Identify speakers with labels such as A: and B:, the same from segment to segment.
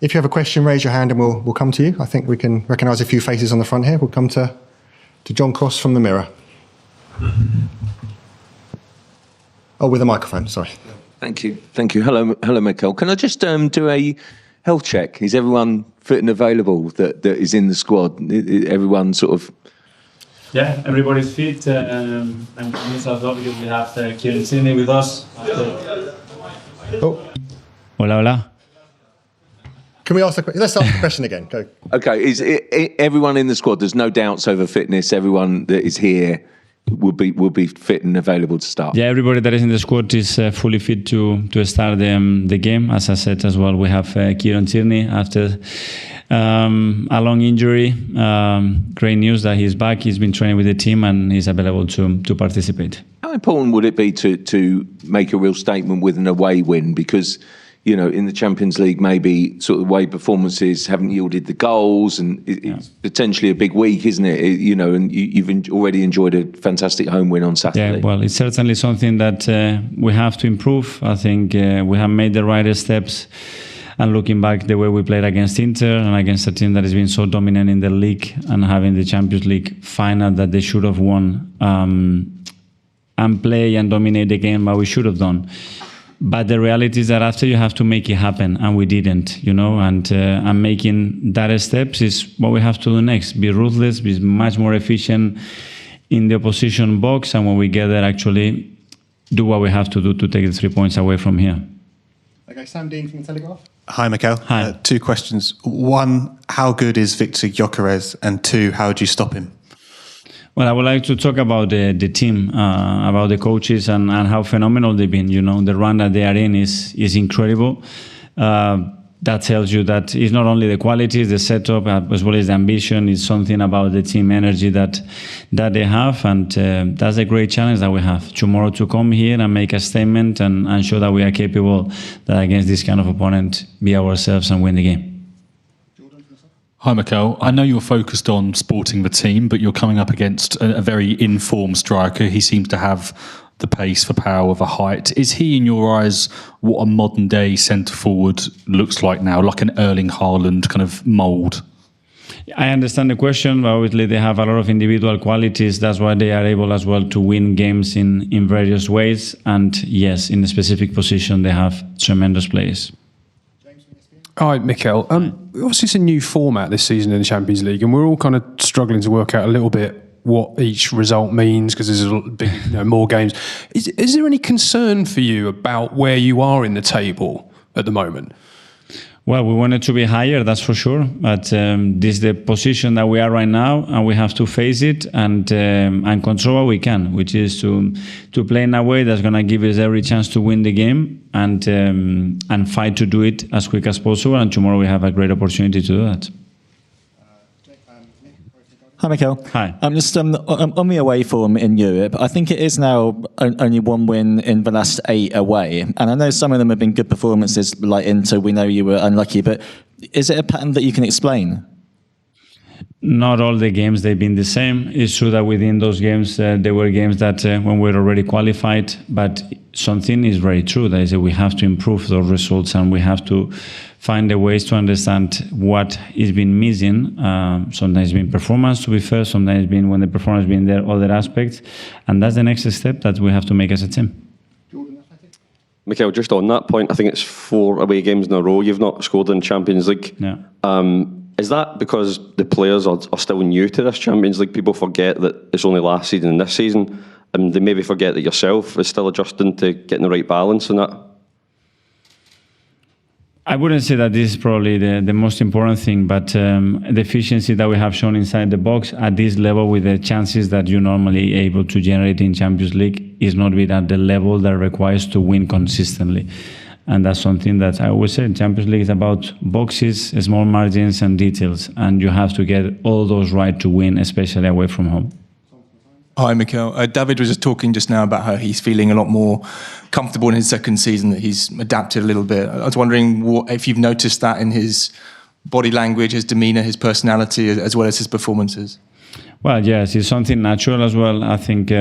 A: If you have a question, raise your hand and we'll come to you. I think we can recognise a few faces on the front here. We'll come to John Cross from the Mirror. Oh, with a microphone, sorry.
B: Thank you. Hello, Mikel. Can I just do a health check? Is everyone fit and available that is in the squad? Everyone sort of...
C: Yeah, everybody's fit. And we have Kieran Tierney with us.
A: Oh.
D: Hola.
A: Can we ask let's ask the question again. Go.
B: Okay, is everyone in the squad? There's no doubts over fitness. Everyone that is here will be fit and available to start.
D: Yeah, everybody that is in the squad is fully fit to start the game. As I said as well, we have Kieran Tierney after a long injury. Great news that he's back. He's been training with the team and he's available to participate.
B: How important would it be to make a real statement with an away win? Because, you know, in the Champions League, maybe sort of away performances haven't yielded the goals, and it's potentially a big week, isn't it? You know, and you've already enjoyed a fantastic home win on Saturday.
D: Yeah, well, it's certainly something that we have to improve. I think we have made the right steps. And looking back, the way we played against Inter and against a team that has been so dominant in the league and having the Champions League final that they should have won and play and dominate the game, but we should have done. But the reality is that after you have to make it happen, and we didn't, you know, and making that steps is what we have to do next. Be ruthless, be much more efficient in the opposition box, and when we get there, actually do what we have to do to take the 3 points away from here.
A: Okay, Sam Dean from The Telegraph.
E: Hi, Mikel.
D: Hi.
E: 2 questions. 1, how good is Victor Gyökeres? And 2, how would you stop him?
D: Well, I would like to talk about the team, about the coaches and how phenomenal they've been. You know, the run that they are in is incredible. That tells you that it's not only the qualities, the setup, as well as the ambition. It's something about the team energy that they have, and that's a great challenge that we have tomorrow to come here and make a statement and show that we are capable that against this kind of opponent, be ourselves and win the game.
F: Hi, Mikel. I know you're focused on supporting the team, but you're coming up against a very in-form striker. He seems to have the pace, the power, the height. Is he, in your eyes, what a modern-day centre-forward looks like now, like an Erling Haaland kind of mould?
D: I understand the question, but obviously they have a lot of individual qualities. That's why they are able as well to win games in various ways. And yes, in a specific position, they have tremendous players.
G: Hi, Mikel. Obviously, it's a new format this season in the Champions League, and we're all kind of struggling to work out a little bit what each result means because there's a big, more games. Is there any concern for you about where you are in the table at the moment?
D: Well, we want it to be higher, that's for sure. But this is the position that we are right now, and we have to face it and control what we can, which is to play in a way that's going to give us every chance to win the game and fight to do it as quick as possible. And tomorrow we have a great opportunity to do that.
H: Hi, Mikel.
D: Hi.
H: I'm just on the away form in Europe. I think it is now only 1 win in the last 8 away. And I know some of them have been good performances, like Inter. We know you were unlucky. But is it a pattern that you can explain?
D: Not all the games they've been the same. It's true that within those games there were games that when we're already qualified, but something is very true. That is that we have to improve those results and we have to find the ways to understand what is been missing. Sometimes it's been performance, to be fair. Sometimes it's been when the performance has been there, other aspects, and that's the next step that we have to make as a team.
I: Mikel, just on that point, I think it's 4 away games in a row you've not scored in Champions League.
D: Yeah.
I: Is that because the players are still new to this Champions League? People forget that it's only last season and this season, and they maybe forget that yourself is still adjusting to getting the right balance in that?
D: I wouldn't say that this is probably the most important thing, but the efficiency that we have shown inside the box at this level with the chances that you're normally able to generate in Champions League is not at the level that requires to win consistently. And that's something that I always say, Champions League is about boxes, small margins and details. And you have to get all those right to win, especially away from home.
J: Hi, Mikel. David was just talking just now about how he's feeling a lot more comfortable in his second season, that he's adapted a little bit. I was wondering if you've noticed that in his body language, his demeanour, his personality, as well as his performances.
D: Well, yes, it's something natural as well. I think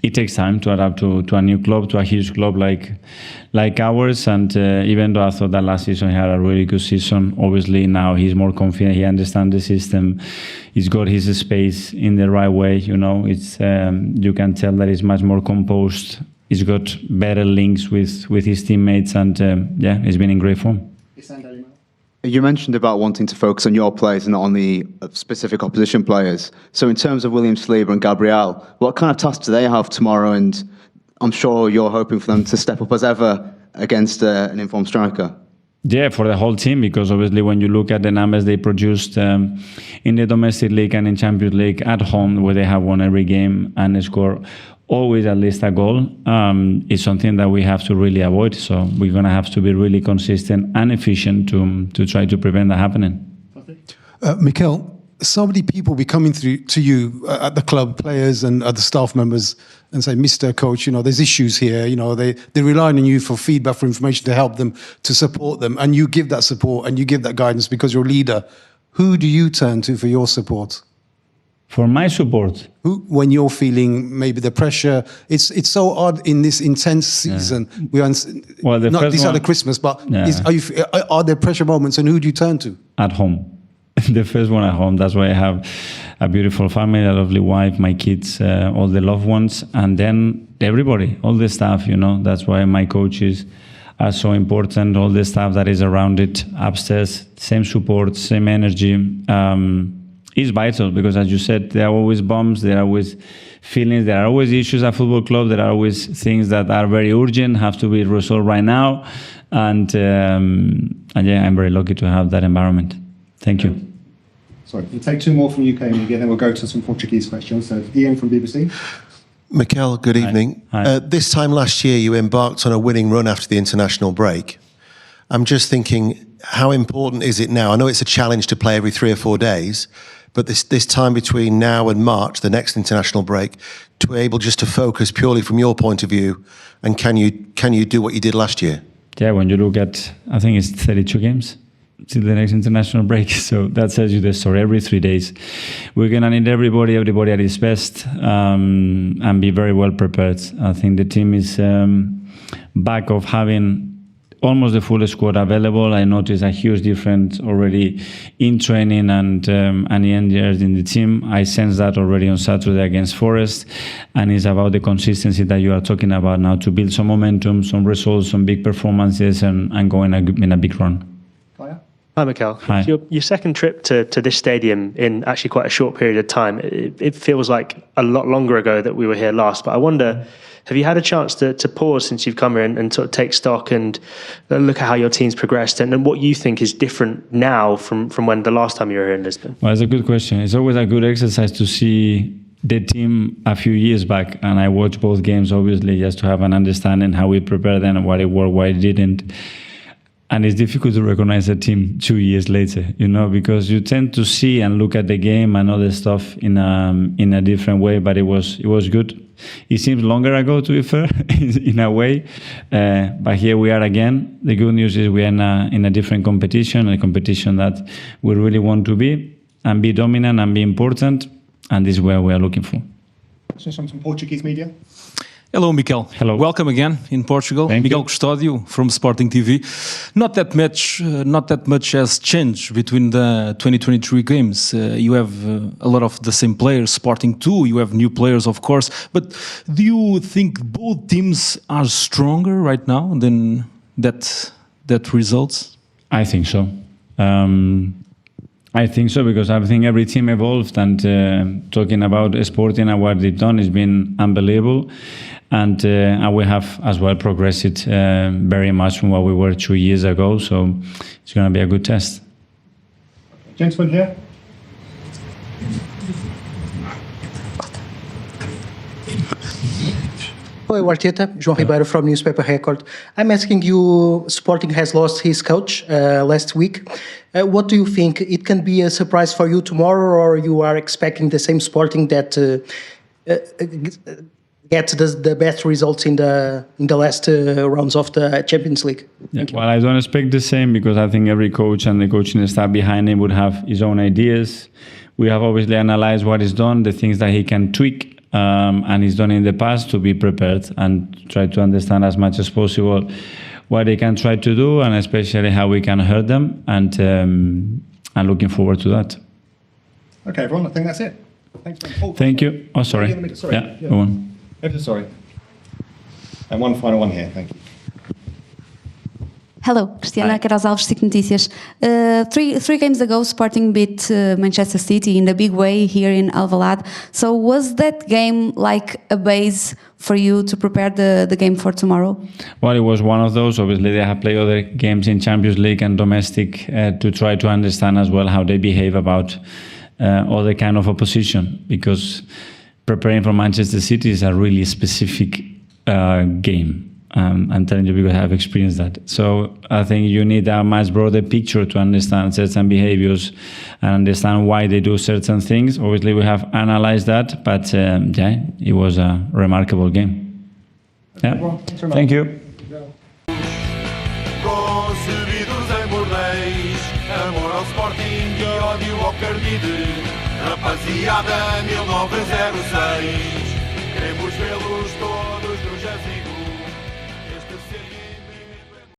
D: it takes time to adapt to a new club, to a huge club like ours. And even though I thought that last season he had a really good season, obviously now he's more confident. He understands the system. He's got his space in the right way. You know, it's you can tell that he's much more composed. He's got better links with his teammates, and he's been in great form.
K: You mentioned about wanting to focus on your players and not on the specific opposition players. So in terms of William Saliba and Gabriel, what kind of tasks do they have tomorrow? And I'm sure you're hoping for them to step up as ever against an informed striker.
D: Yeah, for the whole team, because obviously when you look at the numbers they produced in the domestic league and in Champions League at home, where they have won every game and they score always at least a goal, is something that we have to really avoid. So we're going to have to be really consistent and efficient to try to prevent that happening.
L: Mikel, so many people be coming through to you at the club, players and other staff members, and say, Mr. Coach, you know, there's issues here. You know, they rely on you for feedback, for information to help them, to support them. And you give that support and you give that guidance because you're a leader. Who do you turn to for your support?
D: For my support?
L: When you're feeling maybe the pressure, it's so odd in this intense season.
D: Yeah.
L: Not this side of Christmas, but are there pressure moments, and who do you turn to?
D: At home. The first one at home. That's why I have a beautiful family, a lovely wife, my kids, all the loved ones, and then everybody, all the staff. You know, that's why my coaches are so important. All the staff that is around it, upstairs, same support, same energy. Is vital, because as you said, there are always bumps, there are always feelings, there are always issues at football club, there are always things that are very urgent, have to be resolved right now, and I'm very lucky to have that environment. Thank you.
A: Sorry, we'll take two more from UK media, then we'll go to some Portuguese questions. So Ian from BBC.
M: Mikel, good evening.
D: Hi.
M: This time last year, you embarked on a winning run after the international break. I'm just thinking, how important is it now? I know it's a challenge to play every 3 or 4 days, but this time between now and March, the next international break, to be able just to focus purely from your point of view, and can you do what you did last year?
D: Yeah, when you look at, I think it's 32 games till the next international break, so that tells you the story. Every 3 days, we're gonna need everybody at its best, and be very well prepared. I think the team is back of having almost the full squad available. I noticed a huge difference already in training and in the team. I sense that already on Saturday against Forest, and it's about the consistency that you are talking about now, to build some momentum, some results, some big performances, and go in a big run.
N: Hi, Mikel.
D: Hi.
N: Your second trip to this stadium in actually quite a short period of time. It feels like a lot longer ago that we were here last, but I wonder, have you had a chance to pause since you've come here and sort of take stock and look at how your team's progressed and what you think is different now from when the last time you were here in Lisbon?
D: Well, it's a good question. It's always a good exercise to see the team a few years back, and I watched both games, obviously, just to have an understanding how we prepared them, what it worked, what it didn't. And it's difficult to recognize a team 2 years later, you know, because you tend to see and look at the game and other stuff in a different way. But it was good. It seems longer ago, to be fair, in a way. But here we are again. The good news is we are in a different competition, a competition that we really want to be and be dominant and be important. And this is where we are looking for.
A: Questions from some Portuguese media.
O: Hello, Mikel.
D: Hello.
O: Welcome again in Portugal.
D: Thank
O: Miguel
D: you.
O: Custódio from Sporting TV. Not that much has changed between the 2023 games. You have a lot of the same players, Sporting too. You have new players, of course. But do you think both teams are stronger right now than that results?
D: I think so. I think so, because I think every team evolved, and talking about Sporting and what they've done has been unbelievable. And we have as well progressed very much from what we were 2 years ago. So it's going to be a good test.
A: Gentleman here.
P: Oi, Arteta, João Ribeiro from Newspaper Record. I'm asking you, Sporting has lost his coach last week. What do you think? It can be a surprise for you tomorrow, or you are expecting the same Sporting that gets the best results in the last rounds of the Champions League?
D: Yeah, well, I don't expect the same, because I think every coach and the coaching staff behind him would have his own ideas. We have obviously analyzed what is done, the things that he can tweak, and he's done in the past, to be prepared and try to understand as much as possible what they can try to do, and especially how we can hurt them. And I'm looking forward to that.
A: Okay, everyone, I think that's it. Thanks.
D: Thank you. Oh, sorry.
A: Sorry.
D: Yeah, go on.
A: Sorry. And one final one here. Thank you.
Q: Hello, Cristiana Queiroz Alves, SIC Notícias. Three games ago, Sporting beat Manchester City in a big way here in Alvalade. So was that game like a base for you to prepare the game for tomorrow?
D: Well, it was one of those. Obviously, they have played other games in Champions League and domestic to try to understand as well how they behave about other kind of opposition, because preparing for Manchester City is a really specific game. I'm telling you because I have experienced that. So I think you need a much broader picture to understand certain behaviors and understand why they do certain things. Obviously, we have analyzed that, but yeah, it was a remarkable game. Yeah. Thank you.
R: Concebidos em bordéis, amor ao Sporting e ódio ao Cardide. Rapaziada 1906, queremos vê-los todos.